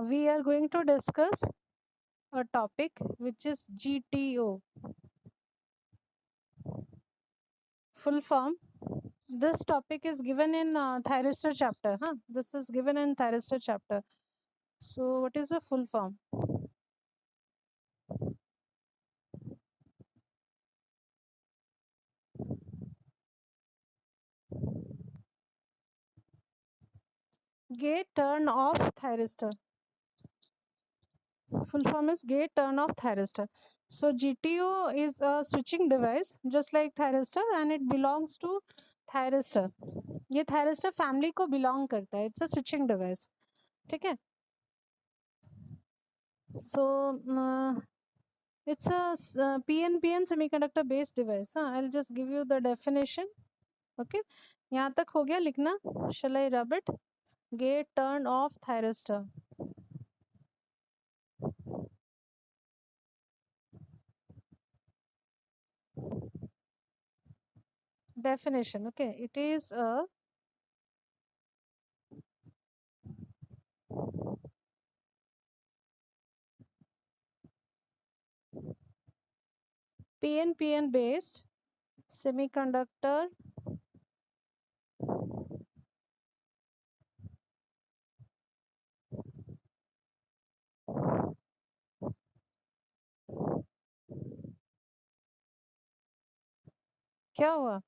We are going to discuss a topic which is GTO, full form. This topic is given in thyristor chapter. This is given in thyristor chapter. So, what is the full form? Gate turn off thyristor. Full form is gate turn off thyristor. So, GTO is a switching device just like thyristor and it belongs to thyristor. ये thyristor family को belong करता है. It's a switching device. ठीक है. So, it's a PNPN semiconductor based device. I'll just give you the definition. Okay. यहाँ तक हो गया लिखना. Shall I rub it? Gate turn off thyristor. Definition. Okay. It is a PNPN based semiconductor क्या हुआ?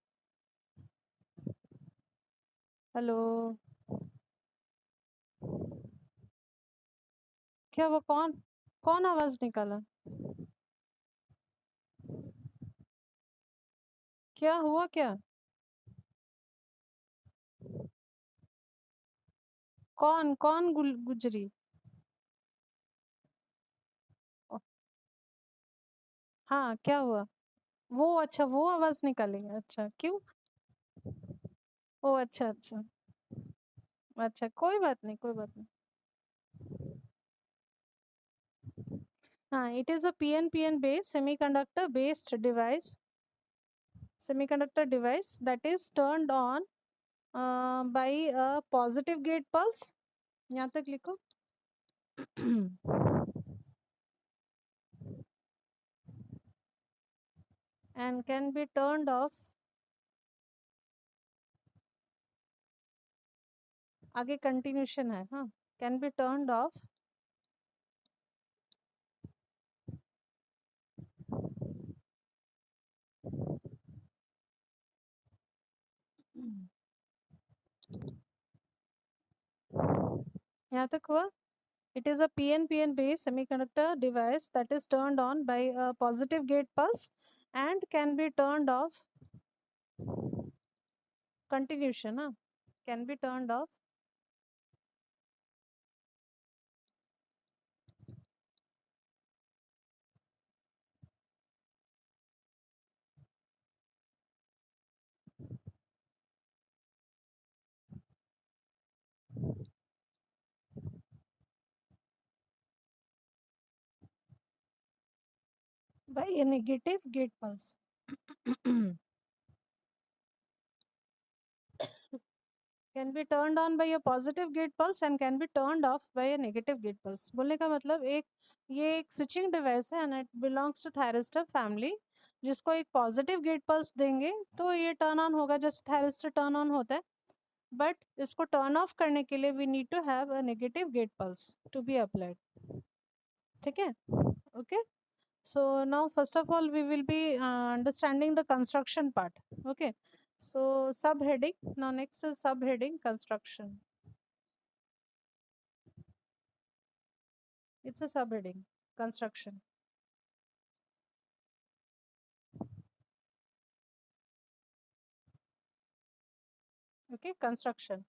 Hello, क्या वो कौन कौन आवाज निकाला? क्या हुआ क्या? कौन कौन गुजरी? हाँ, क्या हुआ? वो अच्छा, वो आवाज निकालेंगे। अच्छा, क्यों? ओ अच्छा अच्छा अच्छा, कोई बात नहीं, कोई बात नहीं. It is a PNPN based semiconductor device that is turned on by a positive gate pulse. यहाँ तक लिखो. And can be turned off. आगे continuation है. Can be turned off यहाँ तक हुआ. It is a PNPN based semiconductor device that is turned on by a positive gate pulse and can be turned off. Continuation, can be turned off by a negative gate pulse. Can be turned on by a positive gate pulse and can be turned off by a negative gate pulse. बोलने का मतलब ये एक switching device है and it belongs to thyristor family. जिसको एक positive gate pulse देंगे तो ये turn on होगा जैसे thyristor turn on होता है. But इसको turn off करने के लिए we need to have a negative gate pulse to be applied. ठीक है? Okay. So now first of all we will be understanding the construction part. Okay. So subheading. Now next is subheading construction. It's a subheading construction. Okay, construction.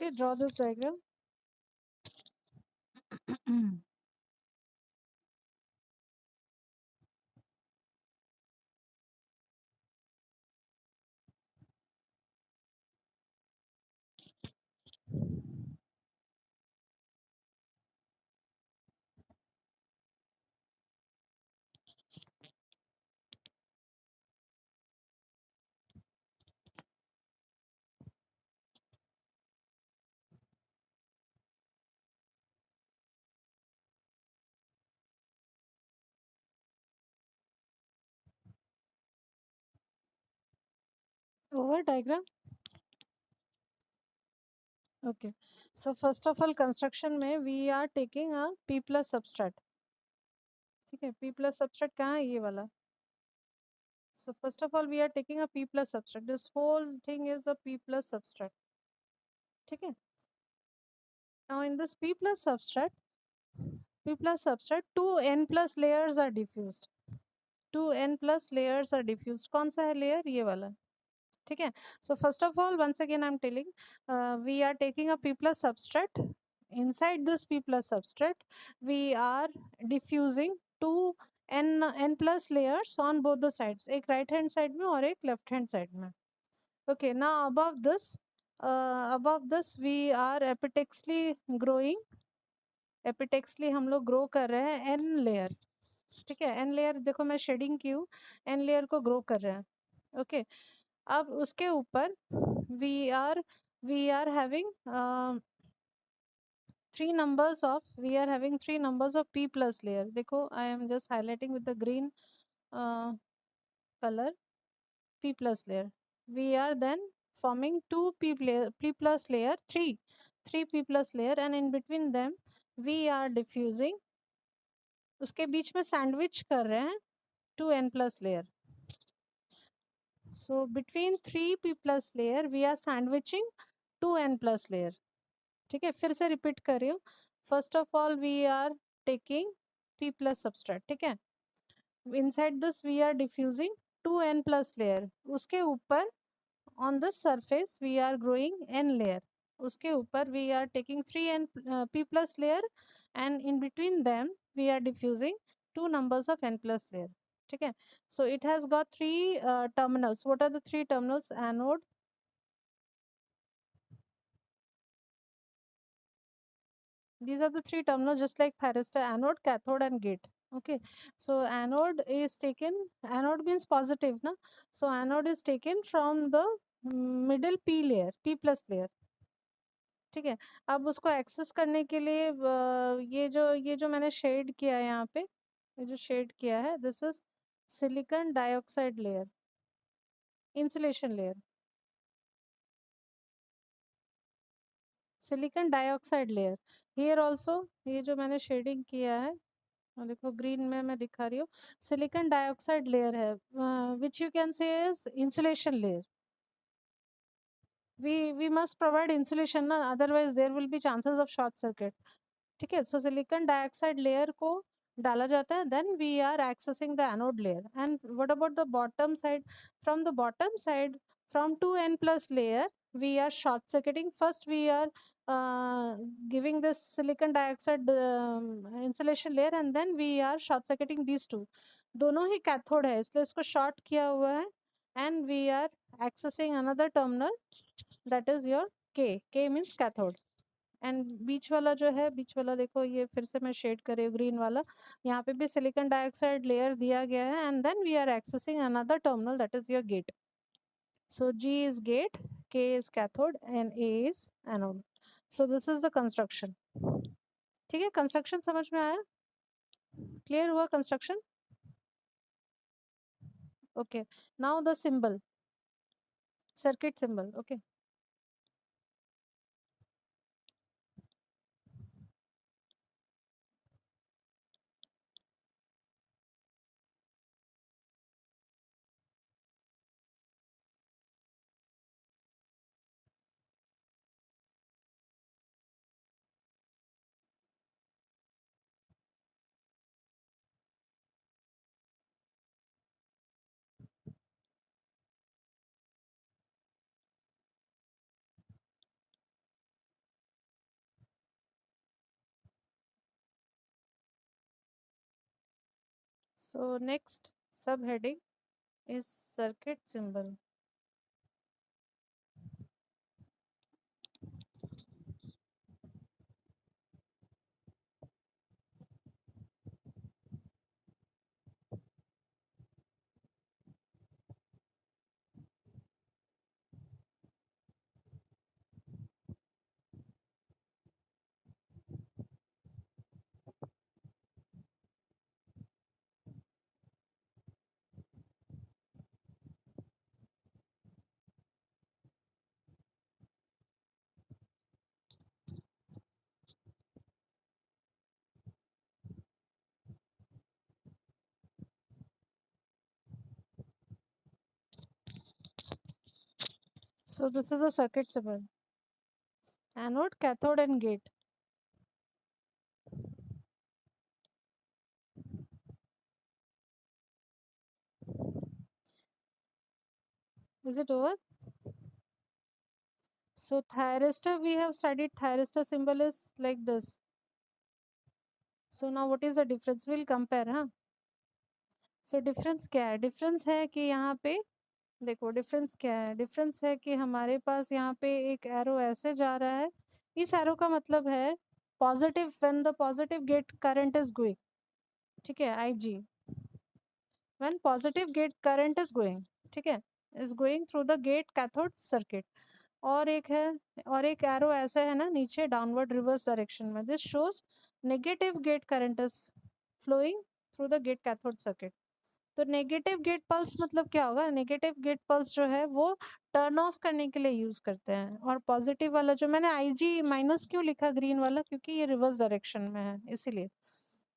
Okay, draw this diagram. Over diagram. Okay, so first of all construction में we are taking a p plus substrate. ठीक है, p plus substrate कहाँ है? ये वाला. So first of all we are taking a p plus substrate. This whole thing is a p plus substrate. ठीक है. Now in this p plus substrate, two n plus layers are diffused. Two n plus layers are diffused. कौन सा है layer? ये वाला. ठीक है. So first of all, once again I'm telling, we are taking a p plus substrate. Inside this p plus substrate, we are diffusing two n plus layers on both the sides. एक right hand side में और एक left hand side में. Okay. Now above this we are epitaxially growing. epitaxially हम लोग grow कर रहे हैं n layer. ठीक है. n layer देखो मैं शेडिंग की हूँ. n layer को grow कर रहे हैं. ओके. अब उसके ऊपर we are having we are having three numbers of p plus layer. देखो I am just highlighting with the green color p plus layer. We are then forming two p plus layer, three p plus layer, and in between them we are diffusing. उसके बीच में sandwich कर रहे हैं two n plus layer. So between three p plus layer we are sandwiching two n plus layer. ठीक है. फिर से repeat कर रही हूँ. First of all we are taking p plus substrate. ठीक है. Inside this we are diffusing to n plus layer. उसके ऊपर on this surface we are growing n layer. उसके ऊपर we are taking three n p plus layer and in between them we are diffusing two numbers of n plus layer. ठीक है. So it has got three terminals. What are the three terminals? Anode. These are the three terminals, just like thyristor: anode, cathode, and gate. Okay. So anode means positive, na? So anode is taken from the middle p layer, p plus layer. ठीक है. अब उसको access करने के लिए ये जो मैंने शेड किया है यहाँ पे, ये जो शेड किया है, this is silicon dioxide layer, insulation layer. Silicon dioxide layer. Here also ये जो मैंने शेडिंग किया है, और देखो ग्रीन में मैं दिखा रही हूँ, सिलिकॉन डाइऑक्साइड लेयर है, which you can say is insulation layer. we must provide insulation ना, otherwise there will be chances of short circuit. ठीक है. So silicon dioxide layer को डाला जाता है. Then we are accessing the anode layer. And what about the bottom side? From the bottom side, from 2n plus layer, we are short circuiting. First we are giving this silicon dioxide insulation layer, and then we are short circuiting these two. दोनों ही cathode है, इसलिए इसको short किया हुआ है. And we are accessing another terminal, that is your K means cathode. And बीच वाला जो है, बीच वाला देखो, ये फिर से मैं शेड कर रही हूँ ग्रीन वाला. यहाँ पे भी सिलिकॉन डाइऑक्साइड लेयर दिया गया है. And then we are accessing another terminal, that is your gate. So G is gate, K is cathode, and A is anode. So this is the construction. ठीक है. Construction समझ में आया? Clear हुआ construction? Okay. Now the symbol, circuit symbol. Okay. So next subheading is circuit symbol. So this is a circuit symbol. Anode, cathode and gate. Is it over? So thyristor, we have studied thyristor symbol is like this. So now what is the difference? We'll compare, huh? So difference क्या है? Difference है कि यहाँ पे देखो difference क्या है? Difference है कि हमारे पास यहाँ पे एक arrow ऐसे जा रहा है. इस arrow का मतलब है positive when the positive gate current is going. ठीक है, IG. When positive gate current is going, ठीक है, is going through the gate cathode circuit. और एक है, और एक एरो ऐसे है ना नीचे डाउनवर्ड रिवर्स डायरेक्शन में. This shows negative gate current is flowing through the gate cathode circuit. तो नेगेटिव गेट पल्स मतलब क्या होगा? नेगेटिव गेट पल्स जो है वो टर्न ऑफ करने के लिए यूज करते हैं. और पॉजिटिव वाला जो मैंने IG माइनस क्यों लिखा ग्रीन वाला, क्योंकि ये रिवर्स डायरेक्शन में है इसीलिए.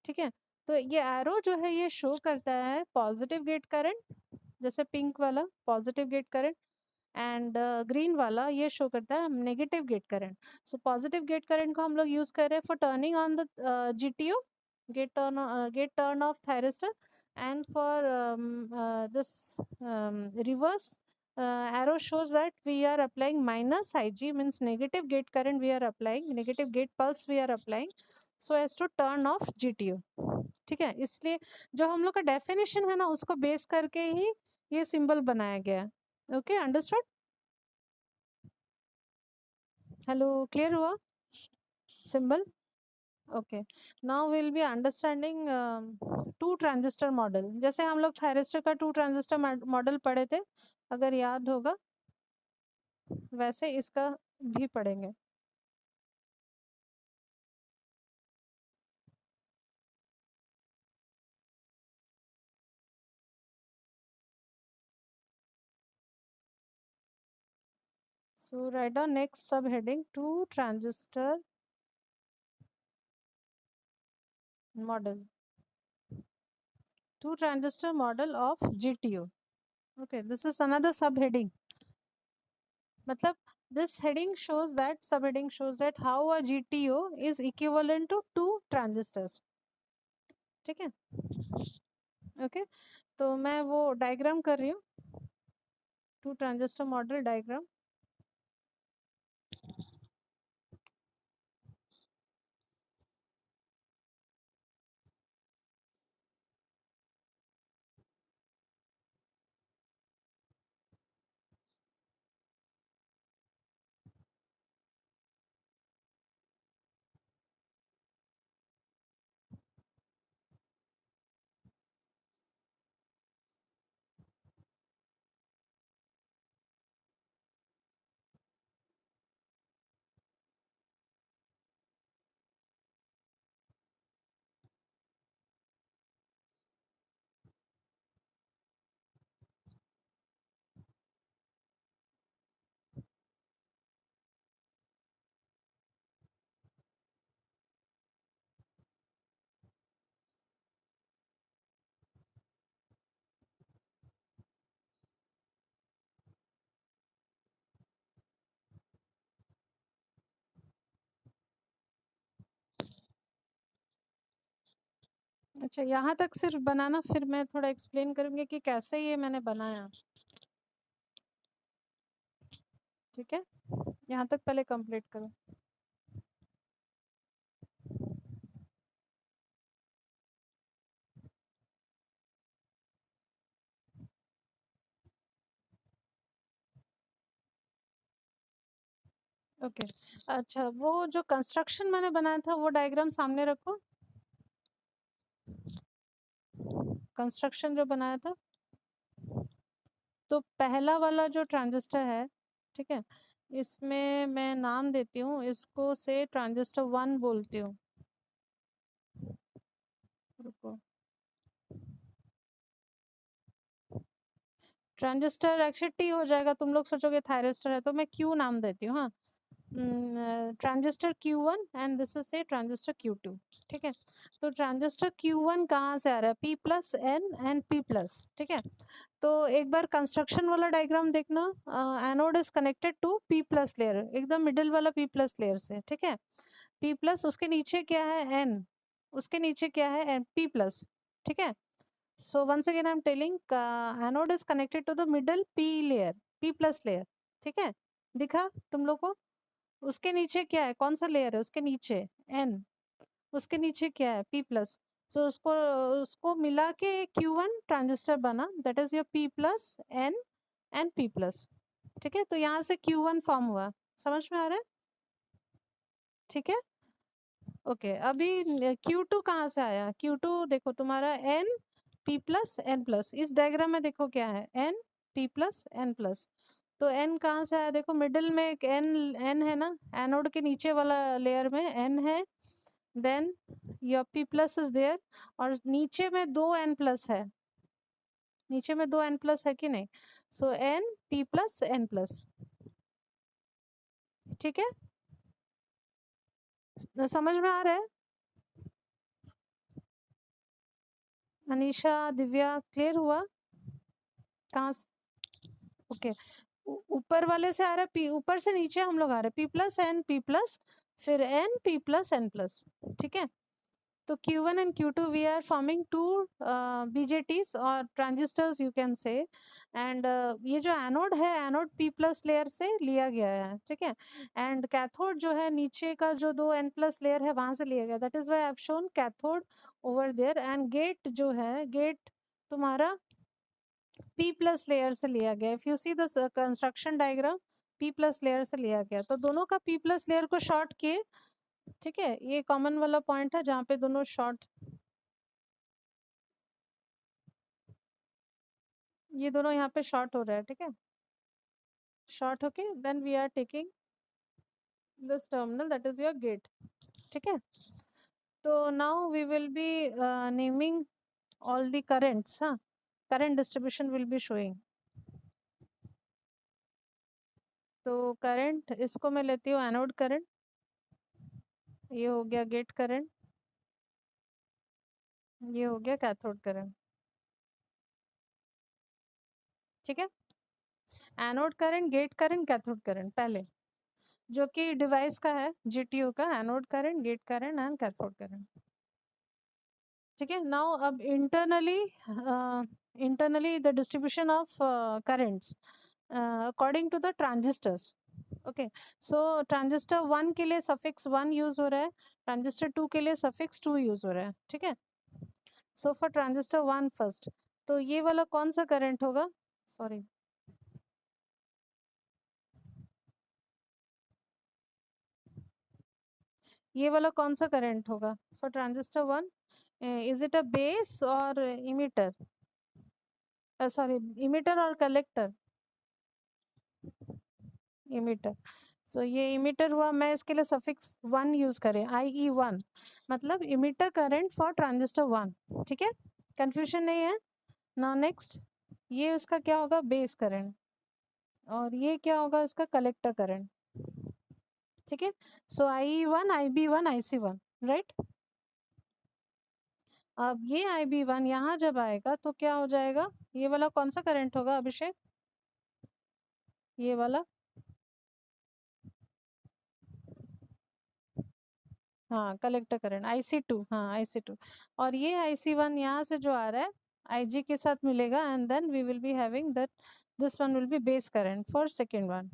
ठीक है, तो ये एरो जो है ये शो करता है पॉजिटिव गेट करंट, जैसे पिंक वाला positive gate current, and green वाला ये शो करता है negative gate current. So positive gate current को हम लोग यूज कर रहे हैं for turning on the GTO, gate turn off thyristor. And for this reverse arrow shows that we are applying minus IG, means negative gate current we are applying, negative gate pulse we are applying so as to turn off GTO. ठीक है, इसलिए जो हम लोग का definition है ना उसको बेस करके ही ये सिंबल बनाया गया है. Okay, understood? हेलो, क्लियर हुआ symbol? Okay, now will be understanding two transistor model. जैसे हम लोग थायरिस्टर का टू ट्रांजिस्टर मॉडल पढ़े थे, अगर याद होगा, वैसे इसका भी पढ़ेंगे. So write down next subheading, two transistor model. Two transistor model of GTO. Okay, this is another subheading. मतलब this heading shows that, subheading shows that how a GTO is equivalent to two transistors. ठीक है, okay. तो मैं वो diagram कर रही हूँ, to transistor model diagram. अच्छा, यहाँ तक सिर्फ बनाना, फिर मैं थोड़ा एक्सप्लेन करूँगी कि कैसे ये मैंने बनाया. ठीक है, यहाँ तक पहले कंप्लीट करो. ओके। अच्छा, वो जो कंस्ट्रक्शन मैंने बनाया था वो डायग्राम सामने रखो। कंस्ट्रक्शन जो बनाया था, तो पहला वाला जो ट्रांजिस्टर है, ठीक है, इसमें मैं नाम देती हूँ, इसको से ट्रांजिस्टर 1 बोलती हूँ। रुको, ट्रांजिस्टर एक्चुअली टी हो जाएगा, तुम लोग सोचोगे थायरिस्टर है, तो मैं क्यू नाम देती हूँ। हाँ, transistor Q1 and this is से ट्रांजिस्टर Q2। ठीक है, तो ट्रांजिस्टर Q1 कहाँ से आ रहा है? P plus N and P plus. ठीक है, तो एक बार कंस्ट्रक्शन वाला डायग्राम देखना। Anode is connected to P plus layer, एकदम मिडिल वाला P प्लस लेयर से। ठीक है, P प्लस, उसके नीचे क्या है? N, उसके नीचे क्या है? P plus. ठीक है, so once again I'm telling, anode is connected to the middle P layer, P plus layer। ठीक है, दिखा तुम लोग को? उसके नीचे क्या है? कौन सा लेयर है उसके नीचे? N, उसके नीचे क्या है? P plus. सो उसको उसको मिला के Q1 ट्रांजिस्टर बना, that is your P plus N and P plus. ठीक है, तो यहाँ से Q1 फॉर्म हुआ। समझ में आ रहा है? ठीक है, ओके। अभी Q2 कहाँ से आया? Q2 देखो तुम्हारा N P plus N plus, इस डायग्राम में देखो क्या है? N P plus N plus. तो N कहाँ से आया? देखो मिडिल में एक N है ना, एनोड के नीचे वाला लेयर में N है, then your P plus is there, और नीचे में दो N प्लस है, नीचे में दो N प्लस है कि नहीं? सो N P plus N plus. ठीक है, समझ में आ रहा है? अनीशा, दिव्या, क्लियर हुआ? कहाँ? ओके, ऊपर वाले से आ रहा है पी, ऊपर से नीचे हम लोग आ रहे हैं P plus N P plus, फिर N P plus N plus. ठीक है, तो Q1 and Q2 we are forming two BJTs और transistors you can say. And ये जो एनोड है, एनोड P प्लस लेयर से लिया गया है। ठीक है, एंड कैथोड जो है नीचे का जो दो N प्लस लेयर है वहां से लिया गया, that is why I have shown cathode over there. And gate जो है, गेट तुम्हारा P प्लस लेयर से लिया गया। If you see the construction diagram, P plus layer से लिया गया, तो दोनों का P प्लस लेयर को शॉर्ट किए। ठीक है, ये कॉमन वाला पॉइंट है जहाँ पे दोनों शॉर्ट, ये दोनों यहाँ पे शॉर्ट हो रहा है। ठीक है, शॉर्ट होके then we are taking this terminal, that is your gate. ठीक है, तो now we will be naming all the currents. हाँ, current distribution will be showing. तो करंट, इसको मैं लेती हूँ एनोड करंट, ये हो गया गेट करंट, ये हो गया कैथोड करंट। ठीक है, anode current, gate current, cathode current पहले, जो कि डिवाइस का है, GTO का, anode current, gate current and cathode current. ठीक है, नाउ अब internally the distribution of currents according to the transistors. Okay, so transistor 1 के लिए सफिक्स 1 यूज हो रहा है, ट्रांजिस्टर 2 के लिए सफिक्स 2 यूज हो रहा है। ठीक है, सो फॉर ट्रांजिस्टर 1 फर्स्ट, तो ये वाला कौन सा करंट होगा? सॉरी, ये वाला कौन सा करंट होगा for transistor 1? Is it a base और इमीटर? सॉरी, इमीटर और कलेक्टर? इमीटर। सो ये इमीटर हुआ, मैं इसके लिए सफिक्स 1 यूज करें, IE1, मतलब इमीटर करंट फॉर ट्रांजिस्टर 1। ठीक है, कंफ्यूजन नहीं है? नाउ नेक्स्ट, ये उसका क्या होगा? बेस करंट, और ये क्या होगा इसका? Collector current. ठीक है, सो IE1, IB1, IC1, राइट। अब ये IB1 यहाँ जब आएगा तो क्या हो जाएगा? ये वाला कौन सा करंट होगा अभिषेक? ये वाला, हाँ, कलेक्टर करंट IC2, हाँ IC2। और ये IC1 यहाँ से जो आ रहा है IG के साथ मिलेगा, and then we will be having that this one will be base current for second one.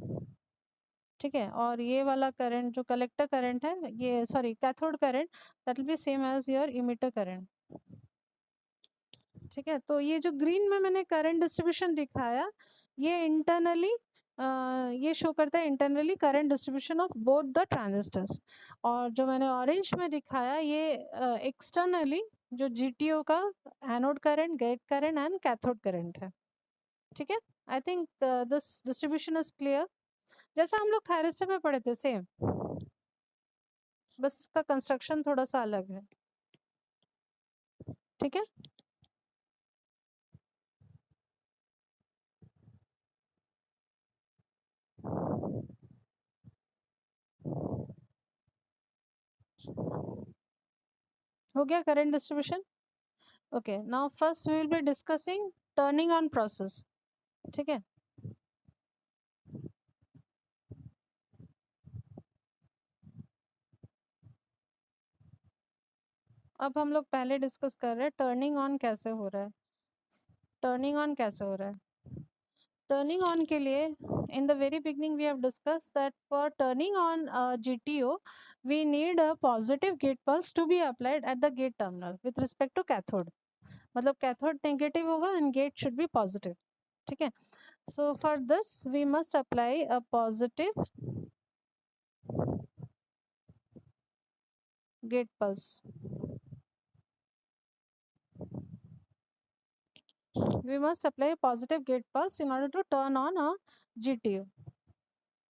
ठीक है, और ये वाला करंट जो कलेक्टर करंट है, ये sorry cathode current, that will be same as your emitter current. ठीक है, तो ये जो ग्रीन में मैंने करंट डिस्ट्रीब्यूशन दिखाया, ये इंटरनली ये शो करता है internally current distribution of both the transistors. और जो मैंने ऑरेंज में दिखाया ये एक्सटर्नली जो जीटीओ का anode current, gate current and cathode current है। ठीक है, I think this distribution is clear, जैसा हम लोग थायरिस्टर में पढ़े थे सेम, बस इसका कंस्ट्रक्शन थोड़ा सा अलग है। ठीक है, हो गया current distribution. Okay, now first we will be discussing turning on process. ठीक है, अब हम लोग पहले डिस्कस कर रहे हैं टर्निंग ऑन कैसे हो रहा है। टर्निंग ऑन कैसे हो रहा है? टर्निंग ऑन के लिए in the very beginning we have discussed that for turning on GTO we need a positive gate pulse to be applied at the gate terminal with respect to cathode, मतलब cathode negative होगा and gate should be positive. ठीक है, so for this we must apply a positive gate pulse. We must apply a positive gate pulse in order to turn on a GTO.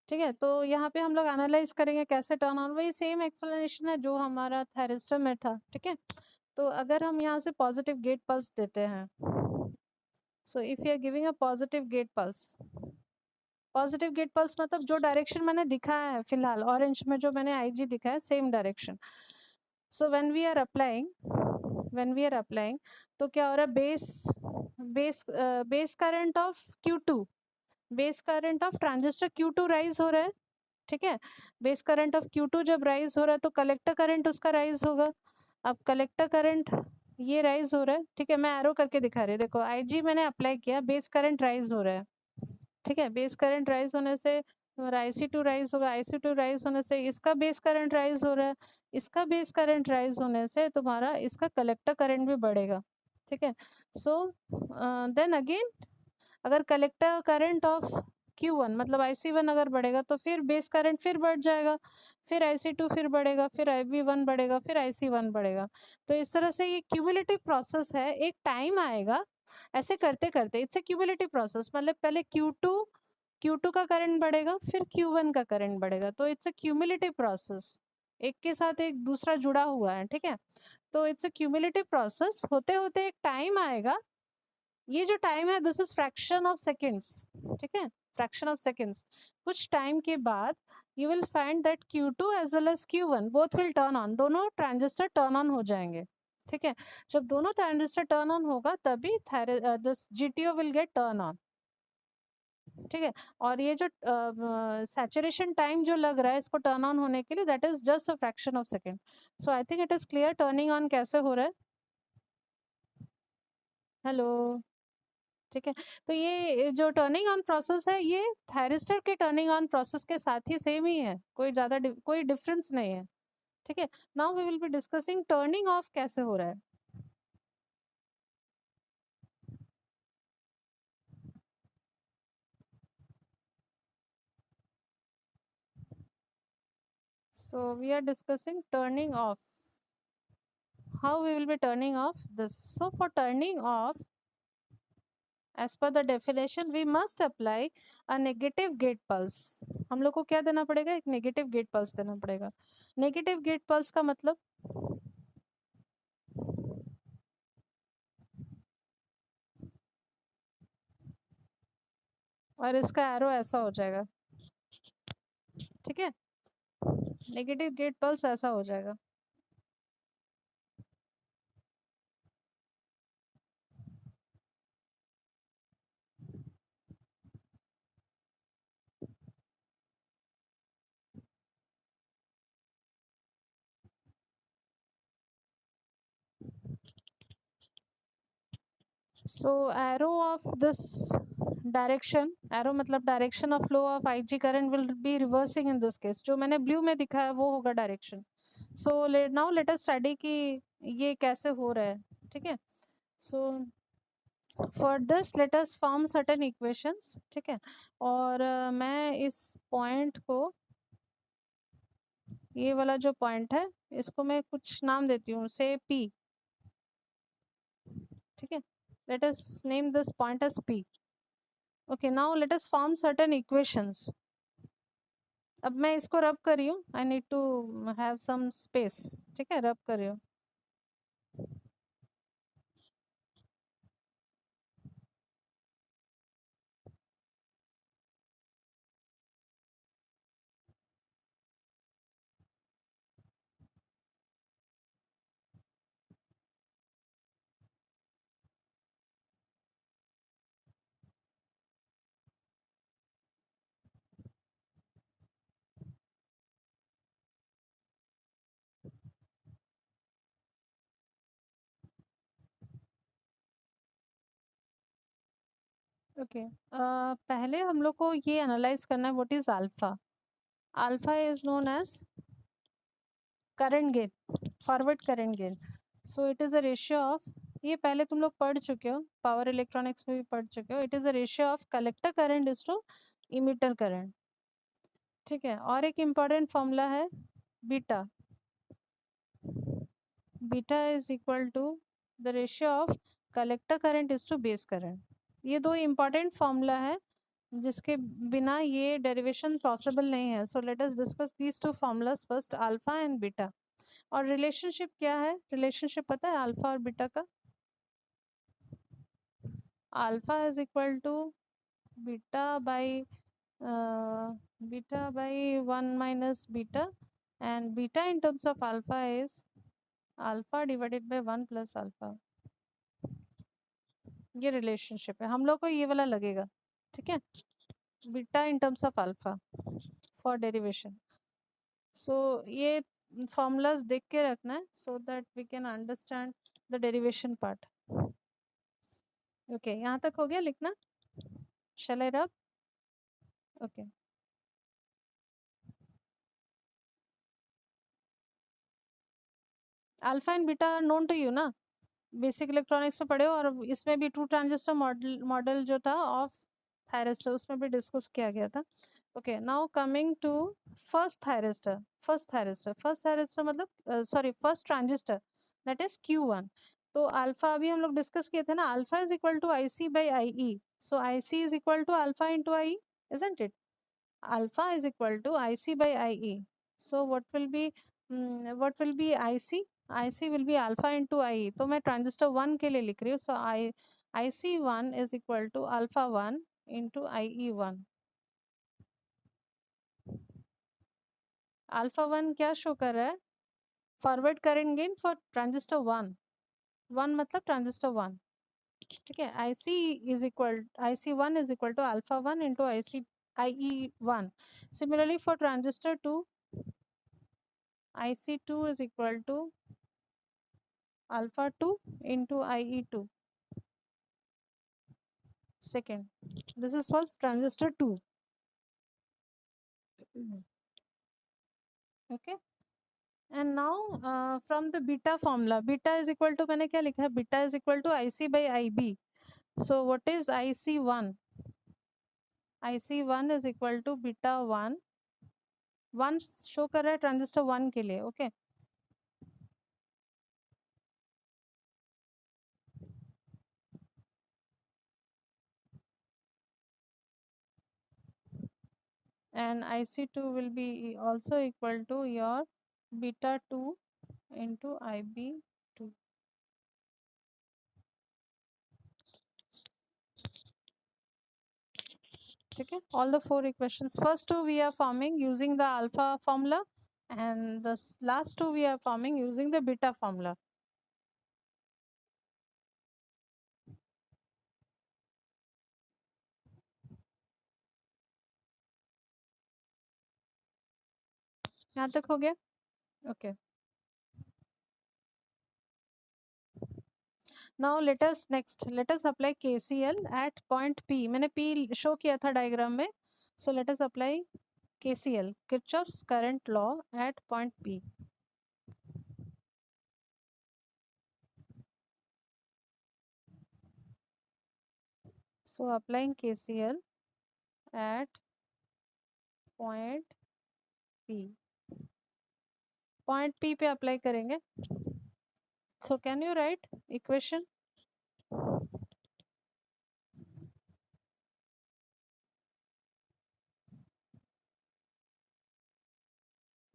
ठीक है, तो यहाँ पे हम लोग एनालाइज करेंगे कैसे टर्न ऑन, वही सेम एक्सप्लेनेशन है जो हमारा थायरिस्टर में था। ठीक है, तो अगर हम यहाँ से पॉजिटिव गेट पल्स देते हैं, so if you are giving a positive gate pulse, positive gate pulse मतलब जो डायरेक्शन मैंने दिखाया है फिलहाल ऑरेंज में, जो मैंने आईजी दिखाया है same direction. So when we are applying तो क्या हो रहा है, base current of Q2, base current of transistor Q2 rise हो रहा है। ठीक है, बेस करंट ऑफ Q2 जब राइज हो रहा है तो कलेक्टर करंट उसका राइज होगा। अब कलेक्टर करंट ये राइज हो रहा है। ठीक है, मैं एरो करके दिखा रही हूँ, देखो आईजी मैंने अप्लाई किया, बेस करंट राइज हो रहा है। ठीक है, बेस करंट राइज होने से तुम्हारा IC2 राइज होगा, IC2 राइज होने से इसका बेस करंट राइज हो रहा है, इसका बेस करंट राइज होने से तुम्हारा इसका कलेक्टर करंट भी बढ़ेगा। ठीक है, सो देन अगेन अगर कलेक्टर करंट ऑफ Q1 मतलब IC1 अगर बढ़ेगा तो फिर बेस करंट फिर बढ़ जाएगा, फिर IC2 फिर बढ़ेगा, फिर IB1 बढ़ेगा, फिर IC1 बढ़ेगा। तो इस तरह से ये क्यूमुलेटिव प्रोसेस है, एक टाइम आएगा ऐसे करते करते, इट्स ए क्यूमुलेटिव प्रोसेस, मतलब पहले Q2 का करंट बढ़ेगा, फिर Q1 का करंट बढ़ेगा, तो इट्स ए क्यूमुलेटिव प्रोसेस, एक के साथ एक दूसरा जुड़ा हुआ है। ठीक है, तो इट्स ए क्यूमुलेटिव प्रोसेस, होते होते एक टाइम आएगा, ये जो टाइम है this is fraction of seconds. ठीक है, फ्रैक्शन ऑफ सेकेंड्स, कुछ टाइम के बाद you will find that Q2 as well as Q1 both will turn on, दोनों ट्रांजिस्टर टर्न ऑन हो जाएंगे। ठीक है, जब दोनों ट्रांजिस्टर टर्न ऑन होगा तभी this GTO will get turn on. ठीक है, और ये जो सैचुरेशन टाइम जो लग रहा है इसको टर्न ऑन होने के लिए, that is just a fraction of second. So I think it is clear turning on कैसे हो रहा है। हेलो, ठीक है, तो ये जो टर्निंग ऑन प्रोसेस है ये थायरिस्टर के टर्निंग ऑन प्रोसेस के साथ ही सेम ही है, कोई ज़्यादा कोई डिफरेंस नहीं है। ठीक है, now we will be discussing turning off कैसे हो रहा है। So we are discussing turning off, how we will be turning off this. So for turning off, as per the definition we must apply a negative gate pulse। हम लोग को क्या देना पड़ेगा, एक नेगेटिव गेट पल्स देना पड़ेगा। Negative gate pulse का मतलब, और इसका एरो ऐसा हो जाएगा। ठीक है, नेगेटिव गेट पल्स ऐसा हो जाएगा। So arrow of this direction, arrow मतलब direction of flow of IG current will be reversing in this case, जो मैंने ब्लू में दिखाया वो होगा direction. So now let us study कि ये कैसे हो रहा है। ठीक है, so for this let us form certain equations, ठीक है। और मैं इस पॉइंट को, ये वाला जो पॉइंट है, इसको मैं कुछ नाम देती हूँ, से P, ठीक है। Let us name this point as P। Okay, now let us form certain equations. अब मैं इसको रब कर रही हूँ, I need to have some space, ठीक है, रब कर रही हूँ। ओके, पहले हम लोग को ये एनालाइज करना है what is alpha. Alpha is known as current gain, forward current gain. So it is a ratio of, ये पहले तुम लोग पढ़ चुके हो, पावर इलेक्ट्रॉनिक्स में भी पढ़ चुके हो। It is a ratio of collector current is to emitter current, ठीक है। और एक इम्पॉर्टेंट फॉर्मूला है beta. Beta is equal to the ratio of collector current is to base current. ये दो इम्पॉर्टेंट फॉर्मूला है जिसके बिना ये डेरिवेशन पॉसिबल नहीं है। So let us discuss these two formulas first, alpha and beta. और रिलेशनशिप क्या है, रिलेशनशिप पता है अल्फा और बीटा का? Alpha is equal to beta by beta by 1 - beta, and beta in terms of alpha is alpha divided by 1 plus alpha। ये relationship है, हम लोग को ये वाला लगेगा, ठीक है। Beta in terms of alpha for derivation। सो ये फॉर्मूलाज देख के रखना है so that we can understand the derivation part. Okay, यहाँ तक हो गया लिखना? Shall I rub? Okay, alpha and beta are known to you ना, बेसिक इलेक्ट्रॉनिक्स में पढ़े हो। और इसमें भी टू ट्रांजिस्टर मॉडल मॉडल जो था ऑफ थायरिस्टर, उसमें भी डिस्कस किया गया था। Okay, now coming to first thyristor. First thyristor मतलब sorry first transistor, that is Q1। तो अल्फा अभी हम लोग डिस्कस किए थे ना, alpha is equal to IC/IE। So IC is equal to alpha into IE, isn't it? Alpha is equal to IC/IE। So what will be IC? IC will be alpha into IE। तो मैं transistor 1 के लिए लिख रही हूँ। सो IC1 is equal to alpha 1 into IE1। Alpha 1 क्या show कर रहा है? Forward current gain for transistor 1। 1 मतलब ट्रांजिस्टर 1, ठीक है। IC1 is equal to alpha 1 into IE1। Similarly for transistor 2, IC2 is equal to alpha 2 into IE2 second। This is for transistor 2। Okay, and now from the beta formula, beta is equal to, मैंने क्या लिखा है, beta is equal to IC/IB। So what is IC1? IC1 is equal to beta 1, 1 show कर रहा है transistor 1 के लिए, okay. And IC2 will be also equal to your beta 2 into IB2, ठीक है। all the 4 equations, first two we are forming using the alpha formula, and the last two we are forming using the beta formula। यहाँ तक हो गया? Okay, now let us apply KCL at point P। मैंने P show किया था diagram में। so let us apply KCL, Kirchhoff's current law at point P। So applying KCL at point P. Point P पे apply करेंगे. So can you write equation?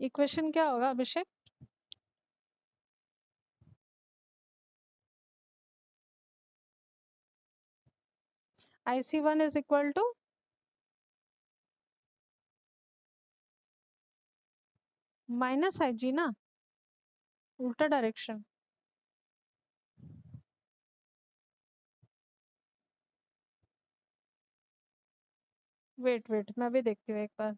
Equation क्या होगा अभिषेक? IC1 is equal to minus IG ना, उल्टा direction. Wait मैं भी देखती हूँ एक बार.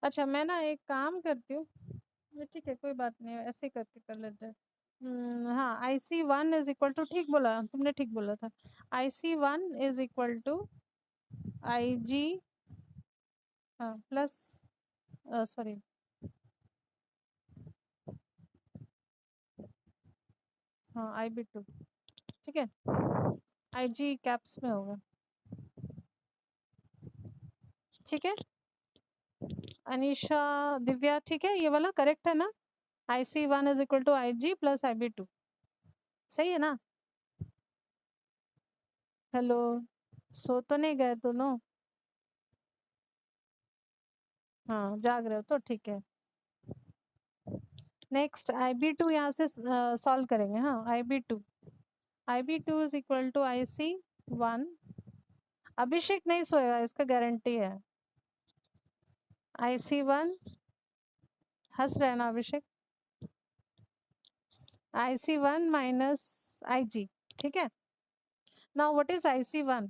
अच्छा मैं ना एक काम करती हूँ. ठीक है कोई बात नहीं, ऐसे करके कर लेते हैं. हाँ, IC1 इज इक्वल टू, ठीक बोला तुमने, ठीक बोला था. IC1 is equal to IG, हाँ, प्लस, सॉरी, हाँ IB2. ठीक है, IG कैप्स में होगा. ठीक है अनीशा, दिव्या, ठीक है ये वाला करेक्ट है ना? IC1 is equal to IG plus IB2. सही है ना? हेलो, सो तो नहीं गए दोनों? हाँ जाग रहे हो तो ठीक है. नेक्स्ट IB2 यहाँ से सॉल्व करेंगे. हाँ IB2 is equal to IC1. अभिषेक नहीं सोएगा, इसका गारंटी है. IC1, हंस रहे हैं ना अभिषेक? IC1 minus IG. ठीक है. Now what is IC1?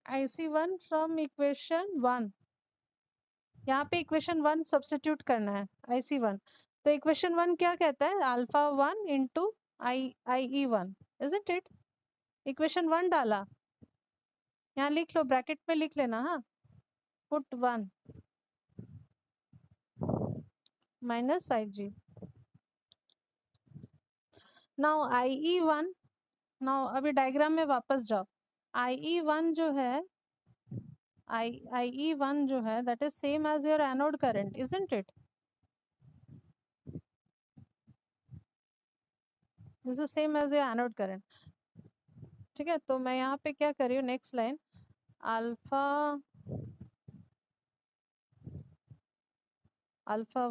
IC1 from equation 1. यहाँ पे इक्वेशन 1 सब्स्टिट्यूट करना है. IC1, तो इक्वेशन 1 क्या कहता है? Alpha 1 into IE1, isn't it? Equation 1 डाला, यहाँ लिख लो, ब्रैकेट में लिख लेना. हाँ, put 1 minus IG. Now IE1, now अभी डायग्राम में वापस जाओ. IE1 जो है, IE1 जो है, that is same as your anode current, isn't it? This is same as your anode current. ठीक है, तो मैं यहाँ पे क्या कर रही हूँ, next line, alpha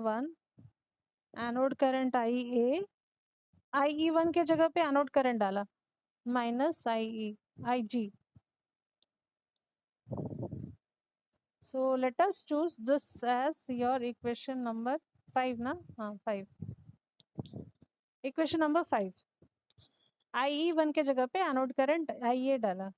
1 anode current IE1 के जगह पे एनोड करंट डाला, minus IG. So let us choose this as your equation number 5 ना. हाँ 5, इक्वेशन नंबर 5. IE1 के जगह पे एनोड करंट IA डाला.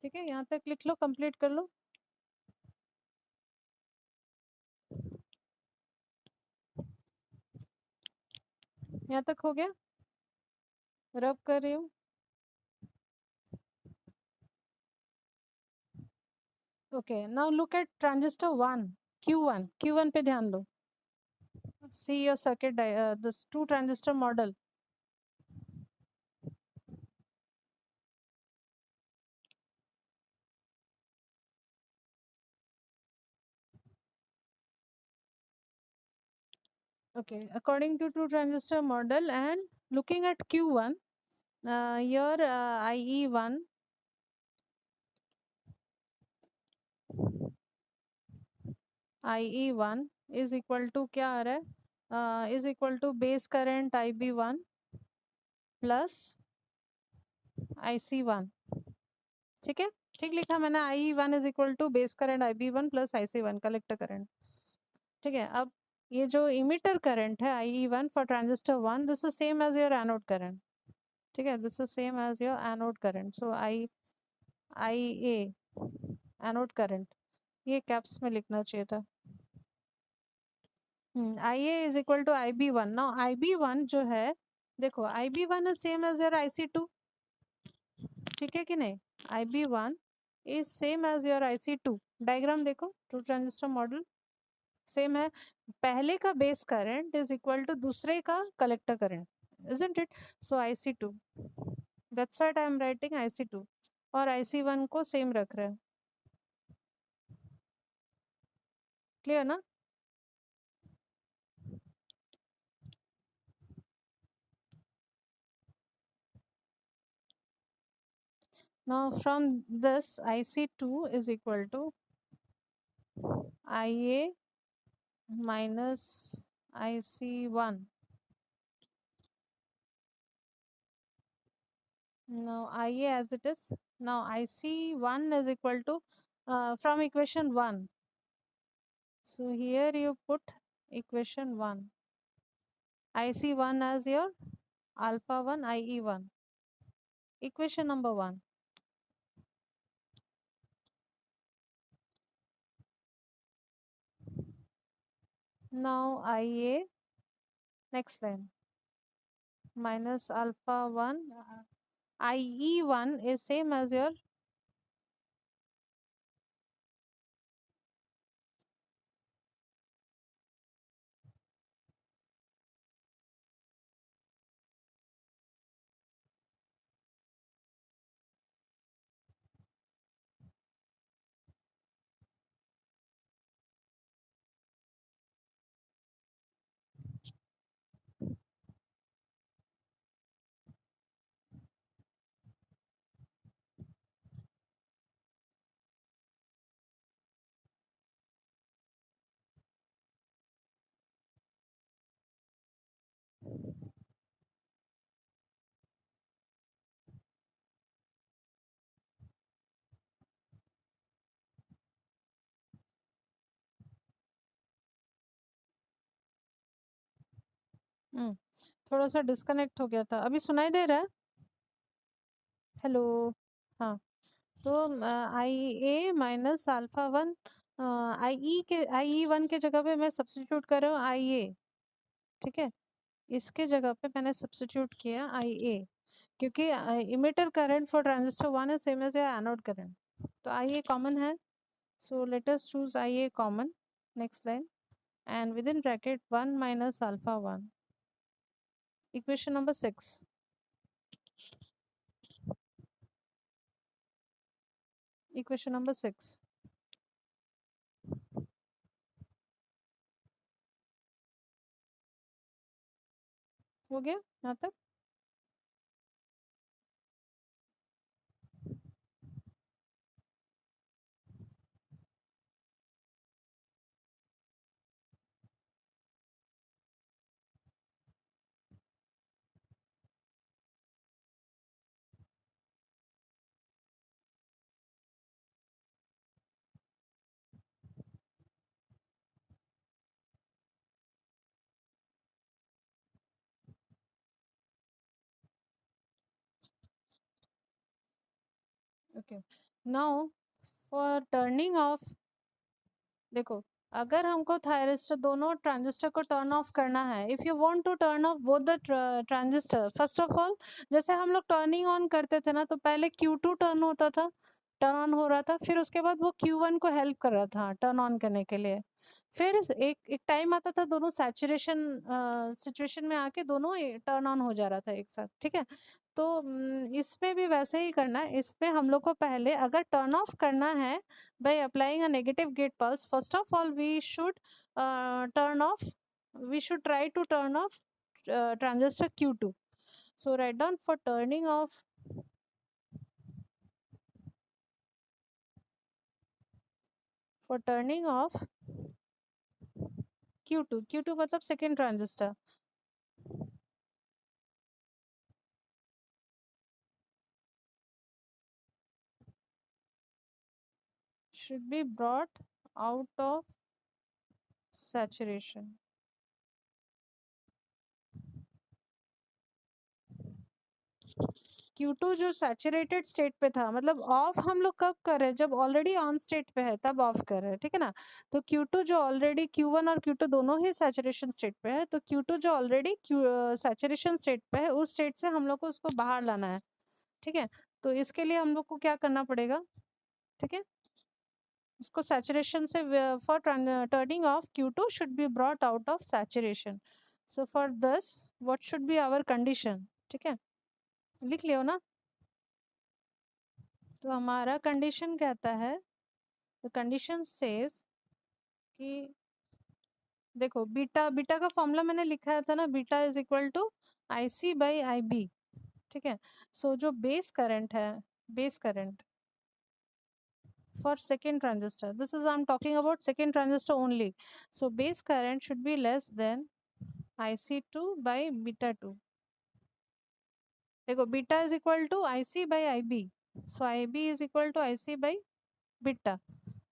ठीक है, यहाँ तक लिख लो, कंप्लीट कर लो. यहाँ तक हो गया? रब कर रही हूँ. Okay, now look at transistor 1, Q1 पे ध्यान दो. See your circuit, this 2 transistor model. Okay, according to 2 transistor model and looking at Q1, your IE1 is equal to क्या आ रहा है? is equal to base current IB1 plus IC1. ठीक है, ठीक लिखा मैंने. IE1 is equal to base current IB1 plus IC1, collector current. ठीक है, अब ये जो इमिटर करंट है IE1 for transistor 1, this is same as your anode current, ठीक है, this is same as your anode current. So I A anode current, ये caps में लिखना चाहिए था। IA is equal to IB1। Now IB1 जो है, देखो IB1 is same as your IC2, ठीक है कि नहीं? IB1 is same as your IC2। Diagram देखो, टू ट्रांजिस्टर मॉडल सेम है। पहले का base current is equal to दूसरे का collector current, isn't it? So IC2, that's what I am writing IC2, और IC1 को सेम रख रहे हैं। क्लियर ना? Now from this, IC2 is equal to IA minus IC1. Now IA as it is. Now IC1 is equal to from equation 1. So here you put equation 1. IC1 as your alpha 1 IE1. Equation number 1. Now IA, next line, minus alpha 1 IE1 is same as your थोड़ा सा disconnect हो गया था, अभी सुनाई दे रहा है? Hello. हाँ, तो IA माइनस अल्फा 1, IE1 के जगह पे मैं सब्स्टिट्यूट कर रहा हूँ IA, ठीक है, इसके जगह पे मैंने सब्स्टिट्यूट किया IA, क्योंकि emitter current for transistor 1 is same as your anode current, तो IA कॉमन है, so let us choose IA common, next line, and within bracket 1 minus alpha 1, equation number 6, equation number 6 हो गया यहाँ तक? Okay, now for turning of, देखो अगर हमको thyristor दोनों ट्रांजिस्टर को टर्न ऑफ करना है, if you want to turn off both the transistor, first of all जैसे हम लोग टर्निंग ऑन करते थे ना, तो पहले Q2 टर्न होता था, टर्न ऑन हो रहा था, फिर उसके बाद वो Q1 को हेल्प कर रहा था टर्न ऑन करने के लिए, फिर एक एक टाइम आता था दोनों सैचुरेशन सिचुएशन में आके दोनों टर्न ऑन हो जा रहा था एक साथ, ठीक है? तो इसमें भी वैसे ही करना है, इसमें हम लोग को पहले अगर टर्न ऑफ करना है by applying a negative gate pulse, first of all we should turn off, we should try to turn off transistor Q2. So write down for turning off, for turning off Q2, Q2 मतलब second transistor, should be brought out of saturation. Q2 जो saturated state पे था, मतलब of हम लोग कब कर रहे हैं, जब ऑलरेडी ऑन स्टेट पे है तब ऑफ कर रहे हैं, ठीक है ना। तो Q2 जो ऑलरेडी Q1 और Q2 दोनों ही सैचुरेशन स्टेट पे है, तो Q2 जो ऑलरेडी सैचुरेशन स्टेट पे है, उस स्टेट से हम लोग को उसको बाहर लाना है, ठीक है। तो इसके लिए हम लोग को क्या करना पड़ेगा, ठीक है, इसको सैचुरेशन से for turning off Q2 should be brought out of saturation. So for this what should be our condition, ठीक है, लिख लियो ना। तो हमारा कंडीशन कहता है, द कंडीशन सेज कि देखो बीटा, बीटा का फॉर्मूला मैंने लिखा था ना, beta is equal to IC by IB, ठीक है। सो जो बेस करंट है, base current for second transistor, this is I'm talking about second transistor only, so base current should be less than IC2 by beta 2। देखो beta is equal to IC by IB, so IB is equal to IC by beta,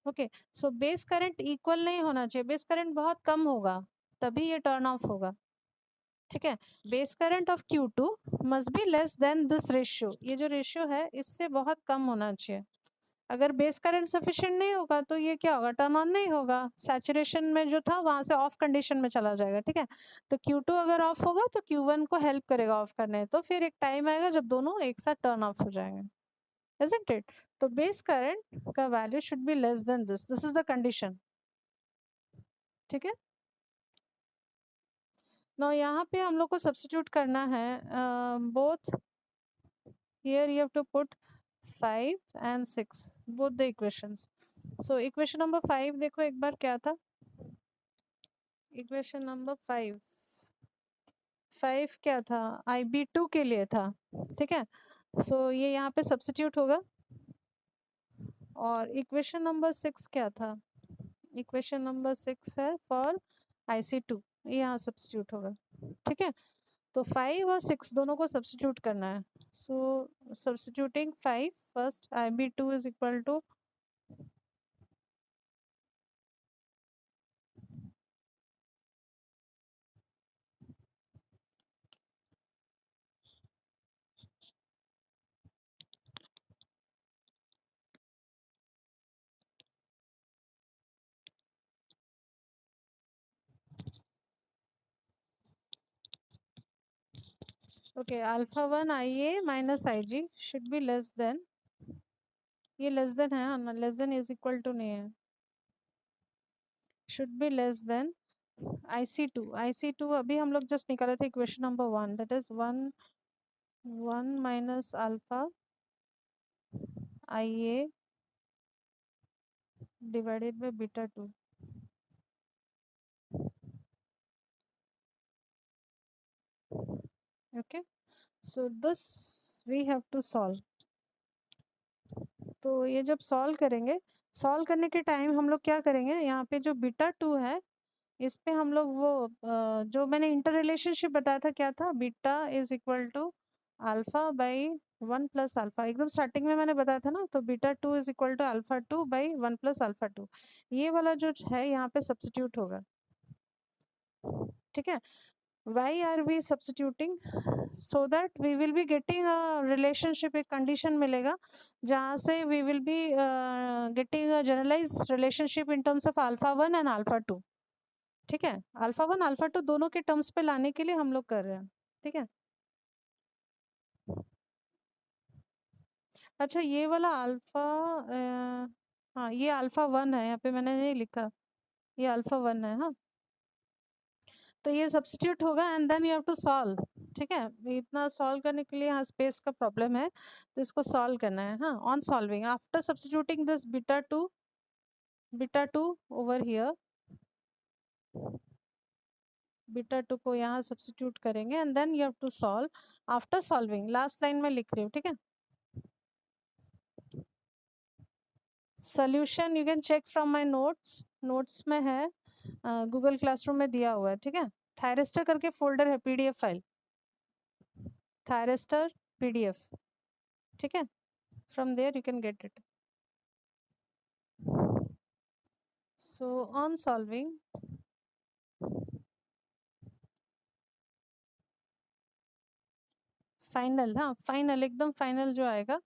okay. So base current equal नहीं होना चाहिए, base current बहुत कम होगा तभी ये turn off होगा, ठीक है। Base current of Q2 must be less then this ratio, ये जो रेशियो है इससे बहुत कम होना चाहिए। अगर बेस करंट सफिशिएंट नहीं होगा तो ये क्या होगा, टर्न ऑन नहीं होगा, सैचुरेशन में जो था वहां से ऑफ कंडीशन में चला जाएगा, ठीक है। तो Q2 अगर ऑफ होगा तो Q1 को हेल्प करेगा ऑफ करने, तो फिर एक टाइम आएगा जब दोनों एक साथ टर्न ऑफ हो जाएंगे, isn't it? तो बेस करंट का value should be less then this is the condition, ठीक है। ना यहाँ पे हम लोग को सब्स्टिट्यूट करना है both, here you have to put 5 and 6 both the equations। so equation number 5 देखो एक बार क्या था, इक्वेशन नंबर 5, 5 क्या था, IB2 के लिए था, ठीक है। सो ये यहाँ पे सब्स्टिट्यूट होगा, और इक्वेशन नंबर 6 क्या था, इक्वेशन नंबर 6 है फॉर IC2, ये यहाँ सब्स्टिट्यूट होगा, ठीक है। तो 5 और 6 दोनों को सब्स्टिट्यूट करना है। So substituting 5 first, IB2 is equal to, okay, alpha 1 IA minus IG should be less than, ये लेस देन है ना, less than is equal to नहीं है, should be less then IC2, IC2 अभी हम लोग जस्ट निकाले थे equation number 1, that is 1 minus alpha IA divided by beta 2, okay. So this we have to solve. तो ये जब सॉल्व करेंगे, सॉल्व करने के टाइम हम लोग क्या करेंगे, यहाँ पे जो बीटा 2 है इस पे हम लोग वो जो मैंने इंटर रिलेशनशिप बताया था क्या था, beta is equal to alpha by 1 plus alpha, एकदम स्टार्टिंग में मैंने बताया था ना। तो beta 2 is equal to alpha 2 by 1 plus alpha 2, ये वाला जो है यहाँ पे सब्स्टिट्यूट होगा, ठीक है। why are we substituting, so that we will be getting a relationship, एक condition मिलेगा जहाँ से we will be getting a generalized relationship in terms of alpha 1 and alpha 2, ठीक है। अल्फा 1 अल्फा 2 दोनों के टर्म्स पे लाने के लिए हम लोग कर रहे हैं, ठीक है। अच्छा ये वाला अल्फा, हाँ ये अल्फा 1 है, यहाँ पे मैंने नहीं लिखा, ये अल्फा 1 है, हाँ। तो ये सब्स्टिट्यूट होगा and then you have to solve, ठीक है। इतना सॉल्व करने के लिए यहाँ स्पेस का प्रॉब्लम है, तो इसको सॉल्व करना है, हाँ। On solving after substituting this beta two over here, beta 2 को यहाँ सब्स्टिट्यूट करेंगे and then you have to solve. After solving last line में लिख रही हूँ, ठीक है। Solution you can check from my notes, notes में है, गूगल क्लासरूम में दिया हुआ है, ठीक है। थायरिस्टर करके फोल्डर है, PDF फाइल, थायरिस्टर PDF, ठीक है। From there you can get it. So on solving, final, हाँ फाइनल, एकदम फाइनल जो आएगा।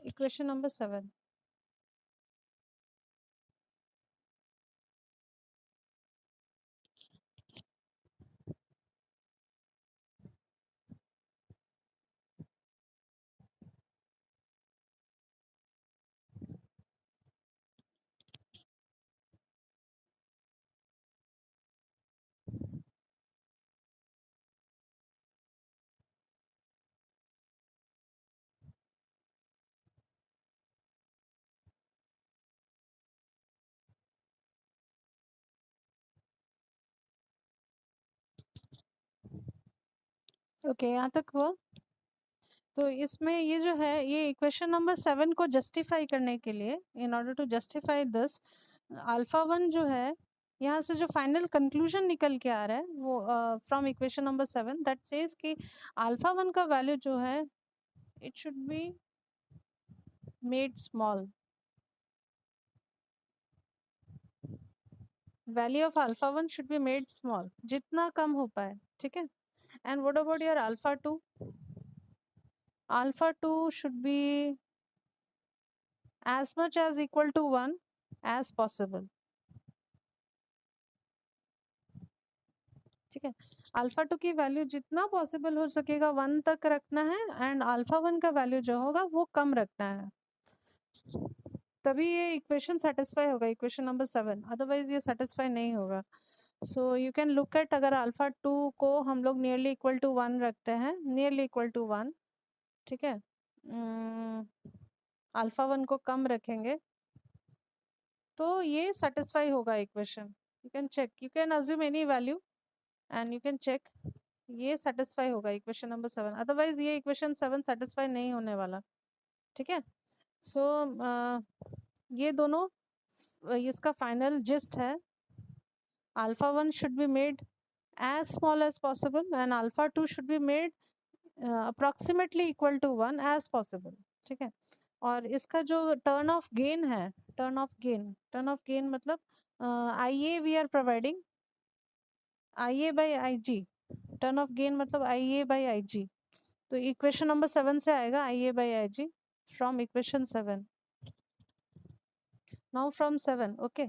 Equation number 7। ओके, यहाँ तक हुआ। तो इसमें ये जो है, ये इक्वेशन नंबर 7 को जस्टिफाई करने के लिए, in order to justify this, alpha 1 जो है, यहाँ से जो फाइनल कंक्लूजन निकल के आ रहा है वो from equation number 7 that says कि अल्फा 1 का वैल्यू जो है it should be made small. Value of alpha 1 should be made small, जितना कम हो पाए, ठीक है। And what about your alpha 2? Alpha 2 should be as much as equal to 1 as possible, ठीक है। अल्फा 2 की वैल्यू जितना पॉसिबल हो सकेगा 1 तक रखना है, एंड अल्फा 1 का वैल्यू जो होगा वो कम रखना है, तभी ये इक्वेशन सेटिस्फाई होगा, इक्वेशन नंबर 7, अदरवाइज ये सेटिस्फाई नहीं होगा। So you can look at, अगर अल्फा 2 को हम लोग नियरली इक्वल टू 1 रखते हैं, नियरली इक्वल टू 1, ठीक है, अल्फा 1 को कम रखेंगे तो ये सेटिस्फाई होगा equation. You can check, you can assume any value and you can check, ये सेटिस्फाई होगा इक्वेशन नंबर 7, अदरवाइज ये इक्वेशन 7 सेटिस्फाई नहीं होने वाला, ठीक है। सो ये दोनों इसका फाइनल जिस्ट है, alpha 1 should be made as small as possible and alpha 2 should be made approximately equal to 1 as possible, ठीक है। और इसका जो टर्न ऑफ गेन है, टर्न ऑफ गेन मतलब I A we are providing I A by I G, turn off gain मतलब I A by I जी। तो equation number 7 से आएगा I A by I G, from equation 7, now from 7, okay.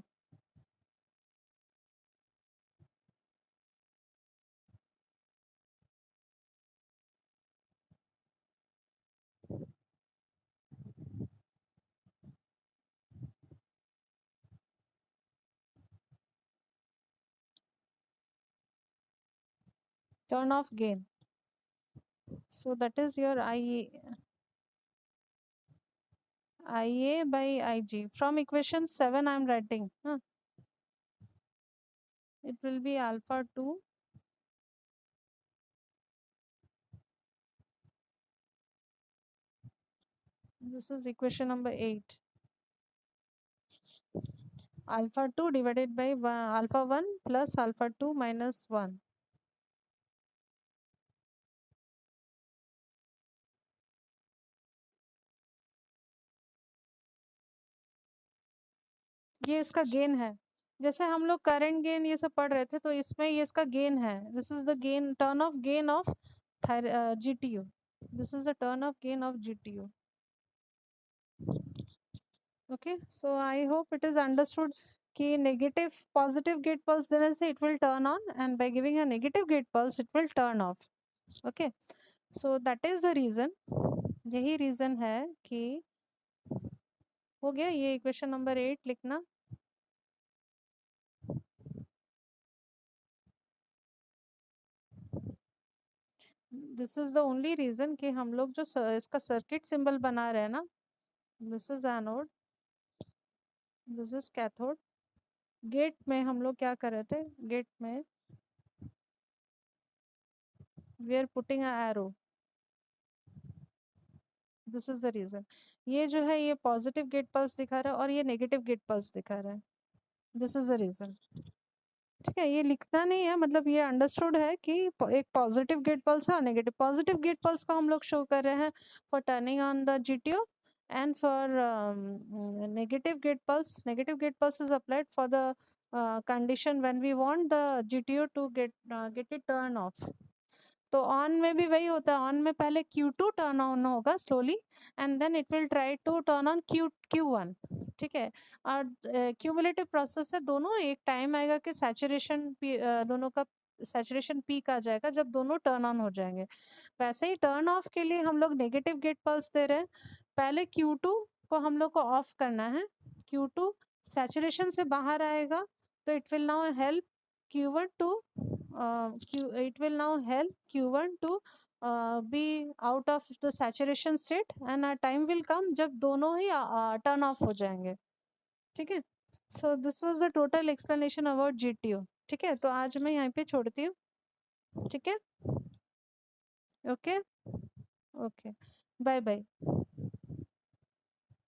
Turn off gain, so that is your IA by IG. From equation 7 I am writing, it will be alpha 2 this is equation number 8, alpha 2 divided by alpha 1 plus alpha 2 minus 1, ये इसका gain है। जैसे हम लोग current gain ये सब पढ़ रहे थे, तो इसमें ये इसका गेन है, this is the gain, turn off gain of GTU, this is the turn off gain of GTU, okay। So I hope it is understood कि negative positive gate pulse देने से it will turn on, and by giving a negative gate pulse it will turn off, okay। So that is the reason, यही reason है कि हो गया ये equation number 8 लिखना। This is the only reason कि हम लोग जो इसका सर्किट सिंबल बना रहे हैं ना, this is anode, this is cathode, gate में हम लोग क्या कर रहे थे, गेट में we are putting a arrow, this is the reason. ये जो है ये पॉजिटिव गेट पल्स दिखा रहा है और ये नेगेटिव गेट पल्स दिखा रहा है, दिस इज द रीजन। ठीक है, ये लिखना नहीं है, मतलब ये अंडरस्टूड है कि एक पॉजिटिव गेट पल्स है और नेगेटिव। पॉजिटिव गेट पल्स को हम लोग शो कर रहे हैं for turning on the GTO, and for negative gate pulse is applied for the condition when we want the GTO to get it turn off. तो on में भी वही होता है, ऑन में पहले Q2 टर्न ऑन होगा slowly, and then it will try to turn on Q1। ठीक है, और क्यूमुलेटिव प्रोसेस है दोनों। एक टाइम आएगा कि सैचुरेशन दोनों का सैचुरेशन पीक आ जाएगा जब दोनों टर्न ऑन हो जाएंगे। वैसे ही टर्न ऑफ के लिए हम लोग नेगेटिव गेट पल्स दे रहे हैं। पहले Q2 को हम लोग को ऑफ करना है, Q2 सैचुरेशन से बाहर आएगा तो it will now help Q1 to it will now help Q1 to be out of the saturation state, and a time will come जब दोनों ही turn off हो जाएंगे। ठीक है, so this was the total explanation about GTO। ठीक है, तो आज मैं यहाँ पे छोड़ती हूँ। ठीक है, ओके ओके, बाय बाय।